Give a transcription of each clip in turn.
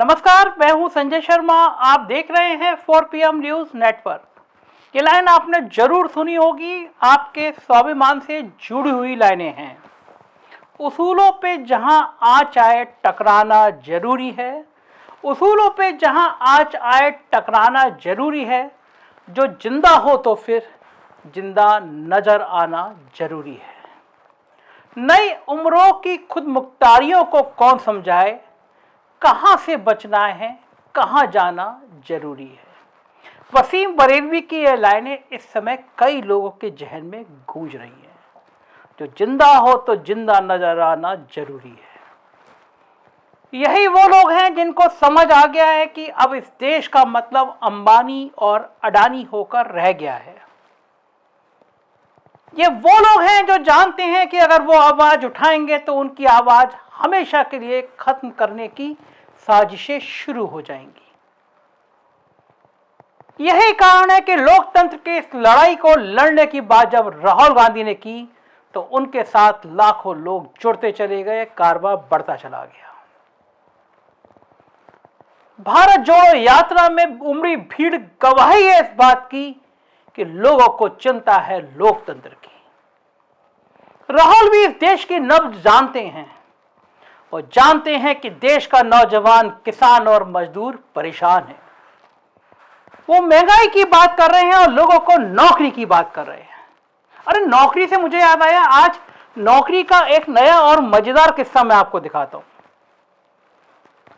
नमस्कार, मैं हूं संजय शर्मा। आप देख रहे हैं 4 PM न्यूज नेटवर्क। ये लाइन आपने जरूर सुनी होगी, आपके स्वाभिमान से जुड़ी हुई लाइनें हैं। उसूलों पे जहां आंच आए टकराना जरूरी है, उसूलों पे जहां आंच आए टकराना जरूरी है। जो जिंदा हो तो फिर जिंदा नजर आना जरूरी है। नई उम्रों की खुद मुख्तारियों को कौन समझाए, कहां से बचना है, कहां जाना जरूरी है। वसीम बरेलवी की ये लाइनें इस समय कई लोगों के जहन में गूंज रही हैं। जो जिंदा हो तो जिंदा नजर आना जरूरी है। यही वो लोग हैं जिनको समझ आ गया है कि अब इस देश का मतलब अंबानी और अडानी होकर रह गया है। ये वो लोग हैं जो जानते हैं कि अगर वो आवाज उठाएंगे तो उनकी आवाज हमेशा के लिए खत्म करने की साजिशें शुरू हो जाएंगी। यही कारण है कि लोकतंत्र की इस लड़ाई को लड़ने की बात जब राहुल गांधी ने की तो उनके साथ लाखों लोग जुड़ते चले गए, कारवां बढ़ता चला गया। भारत जोड़ो यात्रा में उमड़ी भीड़ गवाही है इस बात की कि लोगों को चिंता है लोकतंत्र की। राहुल भी इस देश की नब्ज जानते हैं और जानते हैं कि देश का नौजवान, किसान और मजदूर परेशान है। वो महंगाई की बात कर रहे हैं और लोगों को नौकरी की बात कर रहे हैं। अरे नौकरी से मुझे याद आया, आज नौकरी का एक नया और मजेदार किस्सा मैं आपको दिखाता हूं।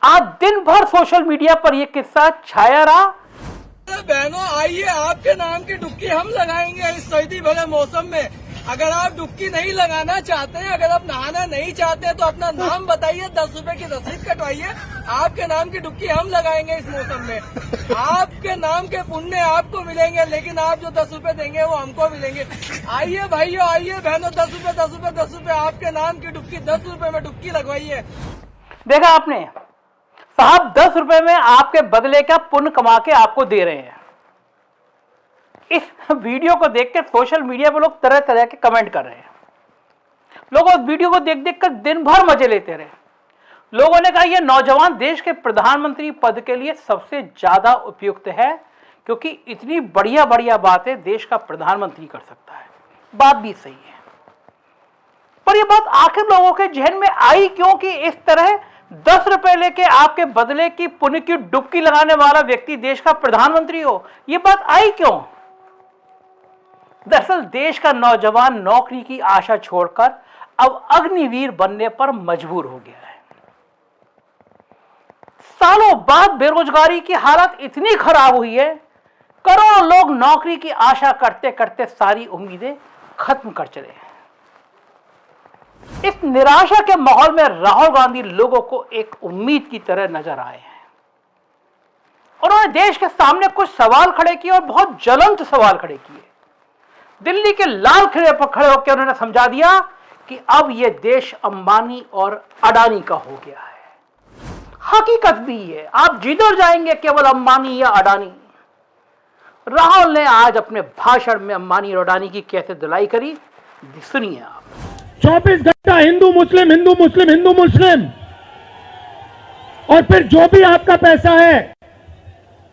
आज दिन भर सोशल मीडिया पर यह किस्सा छाया रहा। बहनों आइए, आपके नाम की डुबकी हम लगाएंगे इस सर्दी भरे मौसम में। अगर आप डुबकी नहीं लगाना चाहते हैं, अगर आप नहाना नहीं चाहते हैं तो अपना नाम बताइए, 10 रुपए की रसीद कटवाइए। आपके नाम की डुबकी हम लगाएंगे इस मौसम में। आपके नाम के पुण्य आपको मिलेंगे, लेकिन आप जो 10 रुपए देंगे वो हमको मिलेंगे। आइए भाइयों, आइए बहनों, 10 रुपए 10 रुपए 10 रुपए आपके नाम की डुबकी, 10 रुपए में डुबकी लगवाइए। देखा आपने साहब, 10 रुपए में आपके बदले का पुण्य कमा के आपको दे रहे हैं। इस वीडियो को देख के सोशल मीडिया पर लोग तरह तरह के कमेंट कर रहे हैं। लोग उस वीडियो को देख देख कर दिन भर मजे लेते रहे। लोगों ने कहा यह नौजवान देश के प्रधानमंत्री पद के लिए सबसे ज्यादा उपयुक्त है, क्योंकि इतनी बढ़िया बढ़िया बातें देश का प्रधानमंत्री कर सकता है। बात भी सही है, पर यह बात आखिर लोगों के जहन में आई क्यों कि इस तरह 10 रुपए लेके आपके बदले की पुण्य की डुबकी लगाने वाला व्यक्ति देश का प्रधानमंत्री हो? यह बात आई क्यों? दरअसल देश का नौजवान नौकरी की आशा छोड़कर अब अग्निवीर बनने पर मजबूर हो गया है। सालों बाद बेरोजगारी की हालत इतनी खराब हुई है, करोड़ों लोग नौकरी की आशा करते करते सारी उम्मीदें खत्म कर चले हैं। इस निराशा के माहौल में राहुल गांधी लोगों को एक उम्मीद की तरह नजर आए हैं। उन्होंने देश के सामने कुछ सवाल खड़े किए और बहुत ज्वलंत सवाल खड़े किए। दिल्ली के लाल किले पर खड़े होकर उन्होंने समझा दिया कि अब यह देश अंबानी और अडानी का हो गया है। हकीकत भी है, आप जिधर जाएंगे केवल अंबानी या अडानी। राहुल ने आज अपने भाषण में अंबानी और अडानी की कैसे धुलाई करी, सुनिए आप। 24 घंटा हिंदू मुस्लिम हिंदू मुस्लिम हिंदू मुस्लिम, और फिर जो भी आपका पैसा है,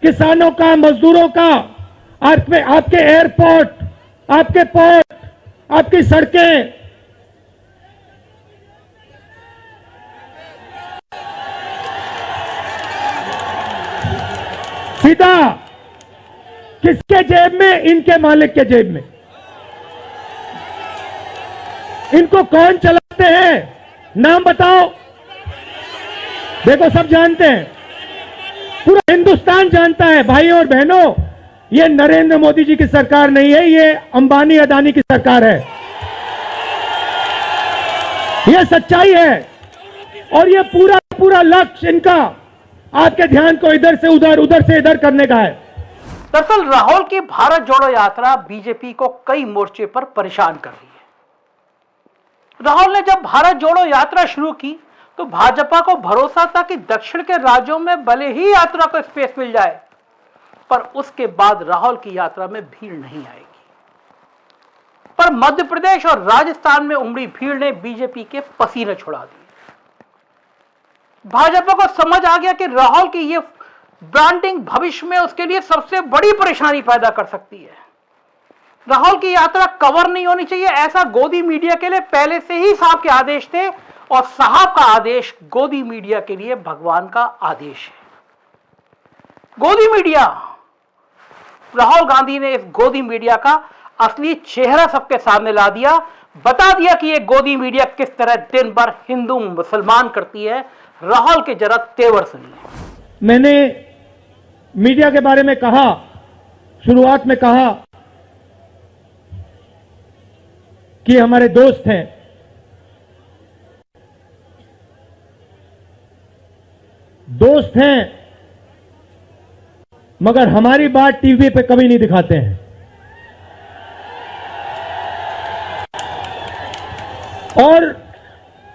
किसानों का, मजदूरों का, आपके एयरपोर्ट, आपके पोर्ट, आपकी सड़कें, सीधा किसके जेब में? इनके मालिक के जेब में। इनको कौन चलाते हैं? नाम बताओ। देखो, सब जानते हैं, पूरा हिंदुस्तान जानता है। भाइयों और बहनों, ये नरेंद्र मोदी जी की सरकार नहीं है, ये अंबानी अडानी की सरकार है। ये सच्चाई है, और ये पूरा लक्ष्य इनका आपके ध्यान को इधर से उधर, उधर से इधर करने का है। दरअसल राहुल की भारत जोड़ो यात्रा बीजेपी को कई मोर्चे पर परेशान कर रही है। राहुल ने जब भारत जोड़ो यात्रा शुरू की तो भाजपा को भरोसा था कि दक्षिण के राज्यों में भले ही यात्रा को स्पेस मिल जाए, पर उसके बाद राहुल की यात्रा में भीड़ नहीं आएगी। पर मध्य प्रदेश और राजस्थान में उमड़ी भीड़ ने बीजेपी के पसीने छुड़ा दिए। भाजपा को समझ आ गया कि राहुल की ये ब्रांडिंग भविष्य में उसके लिए सबसे बड़ी परेशानी पैदा कर सकती है। राहुल की यात्रा कवर नहीं होनी चाहिए, ऐसा गोदी मीडिया के लिए पहले से ही साहब के आदेश थे, और साहब का आदेश गोदी मीडिया के लिए भगवान का आदेश है। गोदी मीडिया, राहुल गांधी ने इस गोदी मीडिया का असली चेहरा सबके सामने ला दिया, बता दिया कि ये गोदी मीडिया किस तरह दिन भर हिंदू मुसलमान करती है। राहुल के जरा तेवर सुनिए। मैंने मीडिया के बारे में कहा, शुरुआत में कहा कि हमारे दोस्त हैं, दोस्त हैं, मगर हमारी बात टीवी पे कभी नहीं दिखाते हैं। और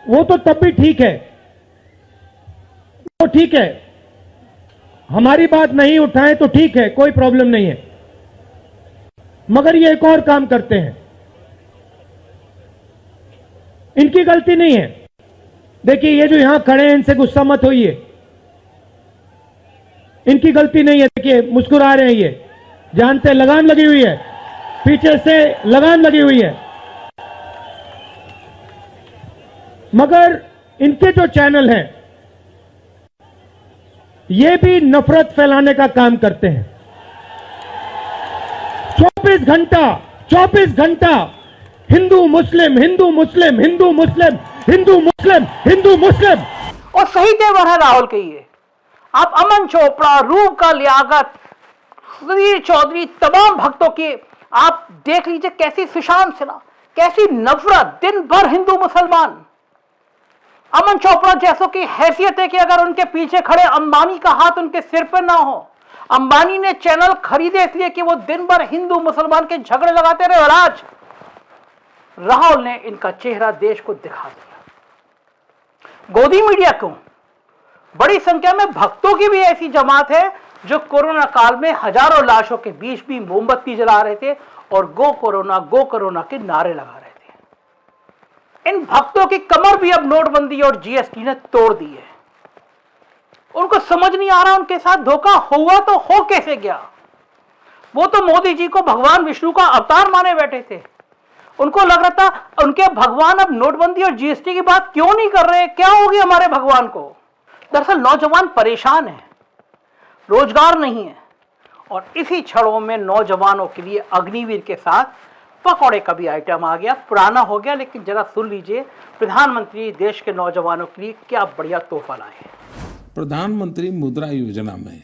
वो तो तब भी ठीक है, वो ठीक है, हमारी बात नहीं उठाएं तो ठीक है, कोई प्रॉब्लम नहीं है। मगर ये एक और काम करते हैं, इनकी गलती नहीं है। देखिए, ये जो यहां खड़े हैं, इनसे गुस्सा मत होइए, इनकी गलती नहीं है। देखिए, मुस्कुरा रहे हैं, ये जानते हैं लगाम लगी हुई है, पीछे से लगाम लगी हुई है। मगर इनके जो चैनल हैं, ये भी नफरत फैलाने का काम करते हैं। 24 घंटा हिंदू मुस्लिम, हिंदू मुस्लिम, हिंदू मुस्लिम, हिंदू मुस्लिम, हिंदू मुस्लिम। और सही तेवर है राहुल के ये। आप अमन चोपड़ा, रूप का लियाकत, सुधीर चौधरी, तमाम भक्तों के आप देख लीजिए कैसी सुशांत सिन्हा, कैसी नफरत, दिन भर हिंदू मुसलमान। अमन चोपड़ा जैसों की हैसियत है कि अगर उनके पीछे खड़े अंबानी का हाथ उनके सिर पर ना हो। अंबानी ने चैनल खरीदे इसलिए कि वो दिन भर हिंदू मुसलमान के झगड़े लगाते रहे, और आज राहुल ने इनका चेहरा देश को दिखा दिया। गोदी मीडिया को बड़ी संख्या में भक्तों की भी ऐसी जमात है जो कोरोना काल में हजारों लाशों के बीच भी मोमबत्ती जला रहे थे और गो कोरोना के नारे लगा रहे थे। इन भक्तों की कमर भी अब नोटबंदी और जीएसटी ने तोड़ दी है। उनको समझ नहीं आ रहा उनके साथ धोखा हुआ तो हो कैसे गया। वो तो मोदी जी को भगवान विष्णु का अवतार माने बैठे थे। उनको लग रहा था उनके भगवान अब नोटबंदी और जीएसटी की बात क्यों नहीं कर रहे, क्या होगी हमारे भगवान को। दरअसल नौजवान परेशान है, रोजगार नहीं है, और इसी क्षणों में नौजवानों के लिए अग्निवीर के साथ पकौड़े का भी आइटम आ गया, पुराना हो गया, लेकिन जरा सुन लीजिए प्रधानमंत्री देश के नौजवानों के लिए क्या बढ़िया तोहफा लाए हैं। प्रधानमंत्री मुद्रा योजना में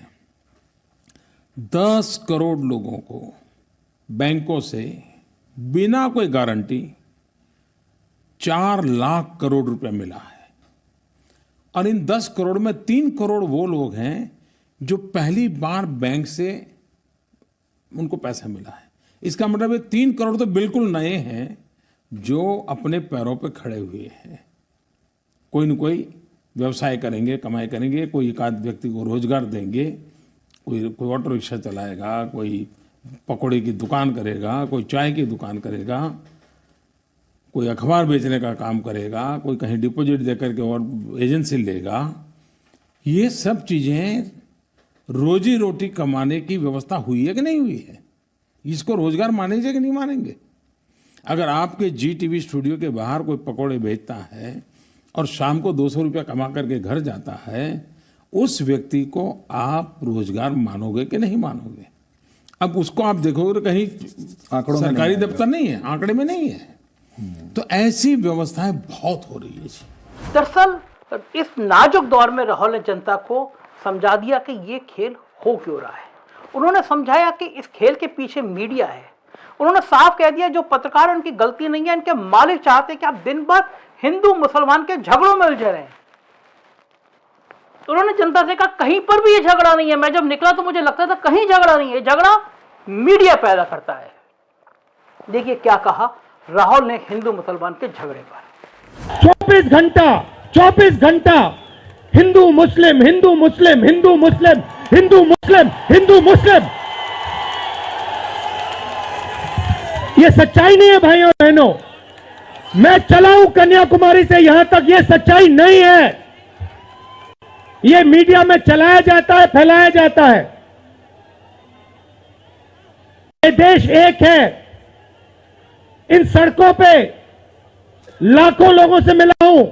10 करोड़ लोगों को बैंकों से बिना कोई गारंटी 4 लाख करोड़ रुपए मिला है। और इन 10 करोड़ में 3 करोड़ वो लोग हैं जो पहली बार बैंक से उनको पैसा मिला है। इसका मतलब है 3 करोड़ तो बिल्कुल नए हैं जो अपने पैरों पे खड़े हुए हैं, कोई न कोई व्यवसाय करेंगे, कमाई करेंगे, कोई एक आध व्यक्ति को रोजगार देंगे, कोई ऑटो रिक्शा चलाएगा, कोई पकौड़े की दुकान करेगा, कोई चाय की दुकान करेगा, कोई अखबार बेचने का काम करेगा, कोई कहीं डिपॉजिट देकर के और एजेंसी लेगा। ये सब चीज़ें रोजी रोटी कमाने की व्यवस्था हुई है कि नहीं हुई है, इसको रोजगार मानेंगे कि नहीं मानेंगे। अगर आपके जी टीवी स्टूडियो के बाहर कोई पकौड़े बेचता है और शाम को 200 रुपया कमा करके घर जाता है, उस व्यक्ति को आप रोजगार मानोगे कि नहीं मानोगे। अब उसको आप देखोगे तो कहीं सरकारी दफ्तर नहीं है, आंकड़े में नहीं है। तो ऐसी व्यवस्थाएं बहुत हो रही है। दरअसल इस नाजुक दौर में राहुल ने जनता को समझा दिया कि ये खेल हो क्यों रहा है। उन्होंने समझाया कि इस खेल के पीछे मीडिया है। उन्होंने साफ कह दिया जो पत्रकार उनकी गलती नहीं है, इनके मालिक चाहते कि आप दिन भर हिंदू मुसलमान के झगड़ों में उलझे रहें। उन्होंने जनता से कहा कहीं पर भी ये झगड़ा नहीं है। मैं जब निकला तो मुझे लगता था कहीं झगड़ा नहीं है, झगड़ा मीडिया पैदा करता है। देखिए क्या कहा राहुल ने हिंदू मुसलमान के झगड़े पर। 24 घंटा हिंदू मुस्लिम, हिंदू मुस्लिम, हिंदू मुस्लिम, हिंदू मुस्लिम, हिंदू मुस्लिम। ये सच्चाई नहीं है भाइयों बहनों। मैं चला हूं कन्याकुमारी से यहां तक, ये सच्चाई नहीं है। ये मीडिया में चलाया जाता है, फैलाया जाता है। ये देश एक है। इन सड़कों पे लाखों लोगों से मिला हूं,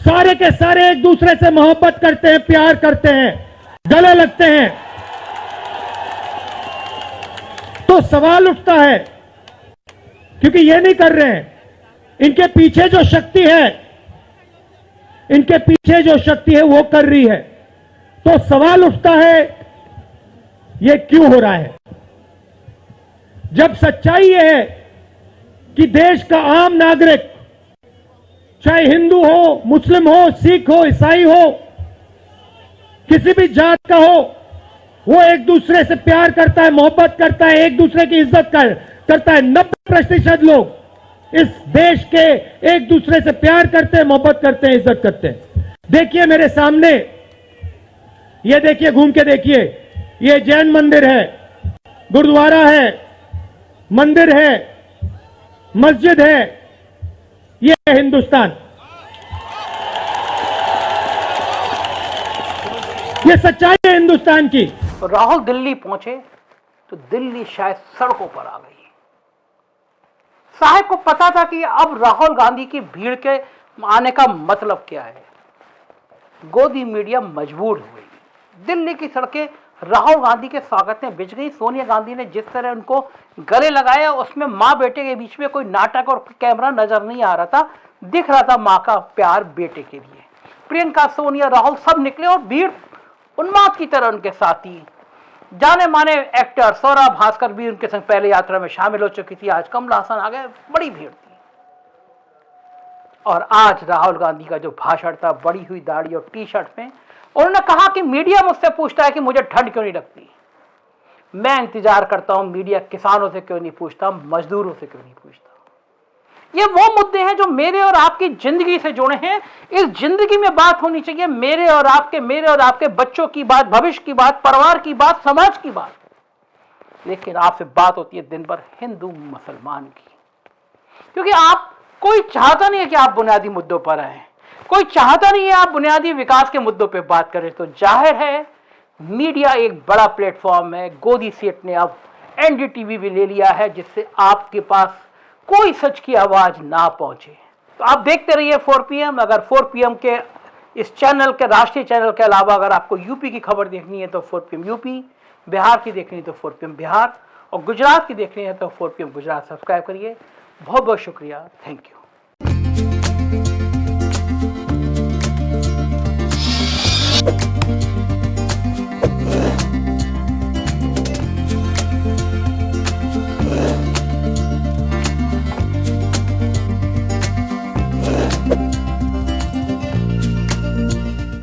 सारे के सारे एक दूसरे से मोहब्बत करते हैं, प्यार करते हैं, गले लगते हैं। तो सवाल उठता है, क्योंकि ये नहीं कर रहे हैं, इनके पीछे जो शक्ति है, इनके पीछे जो शक्ति है वो कर रही है। तो सवाल उठता है, ये क्यों हो रहा है? जब सच्चाई ये है कि देश का आम नागरिक, चाहे हिंदू हो, मुस्लिम हो, सिख हो, ईसाई हो, किसी भी जात का हो, वो एक दूसरे से प्यार करता है, मोहब्बत करता है, एक दूसरे की इज्जत करता है। 90% लोग इस देश के एक दूसरे से प्यार करते हैं, मोहब्बत करते हैं, इज्जत करते हैं। देखिए मेरे सामने, ये देखिए, घूम के देखिए, ये जैन मंदिर है, गुरुद्वारा है, मंदिर है, मस्जिद है, ये है हिंदुस्तान। ये सच्चाई है हिंदुस्तान की। राहुल दिल्ली पहुंचे तो दिल्ली शायद सड़कों पर आ गई। साहब को पता था कि अब राहुल गांधी की भीड़ के आने का मतलब क्या है। गोदी मीडिया मजबूर हो गई। दिल्ली की सड़कें राहुल गांधी के स्वागत में बिछ गई। सोनिया गांधी ने जिस तरह उनको गले लगाया, उसमें माँ बेटे के बीच में कोई नाटक और कैमरा नजर नहीं आ रहा था। दिख रहा था माँ का प्यार बेटे के लिए। प्रियंका, सोनिया, राहुल सब निकले और भीड़ उन्माद की तरह उनके साथी जाने माने एक्टर स्वरा भास्कर भी उनके संग पहले यात्रा में शामिल हो चुकी थी। आज कमल हासन आ गए, बड़ी भीड़ थी। और आज राहुल गांधी का जो भाषण था, बड़ी हुई दाढ़ी और टी शर्ट में, उन्होंने कहा कि मीडिया मुझसे पूछता है कि मुझे ठंड क्यों नहीं लगती। मैं इंतजार करता हूं, मीडिया किसानों से क्यों नहीं पूछता, मजदूरों से क्यों नहीं पूछता। ये वो मुद्दे हैं जो मेरे और आपकी जिंदगी से जुड़े हैं। इस जिंदगी में बात होनी चाहिए मेरे और आपके बच्चों की बात, भविष्य की बात, परिवार की बात, समाज की बात। लेकिन आपसे बात होती है दिन भर हिंदू मुसलमान की, क्योंकि आप कोई चाहता नहीं है कि आप बुनियादी मुद्दों पर आए, कोई चाहता नहीं है आप बुनियादी विकास के मुद्दों पर बात करें। तो जाहिर है मीडिया एक बड़ा प्लेटफॉर्म है। गोदी सेठ ने अब एनडीटीवी भी ले लिया है, जिससे आपके पास कोई सच की आवाज ना पहुंचे। तो आप देखते रहिए 4 PM। अगर 4 PM के इस चैनल के, राष्ट्रीय चैनल के अलावा अगर आपको यूपी की खबर देखनी है तो 4 PM यूपी, बिहार की देखनी है तो 4 PM बिहार, और गुजरात की देखनी है तो 4 PM गुजरात सब्सक्राइब करिए। बहुत बहुत शुक्रिया। Thank you.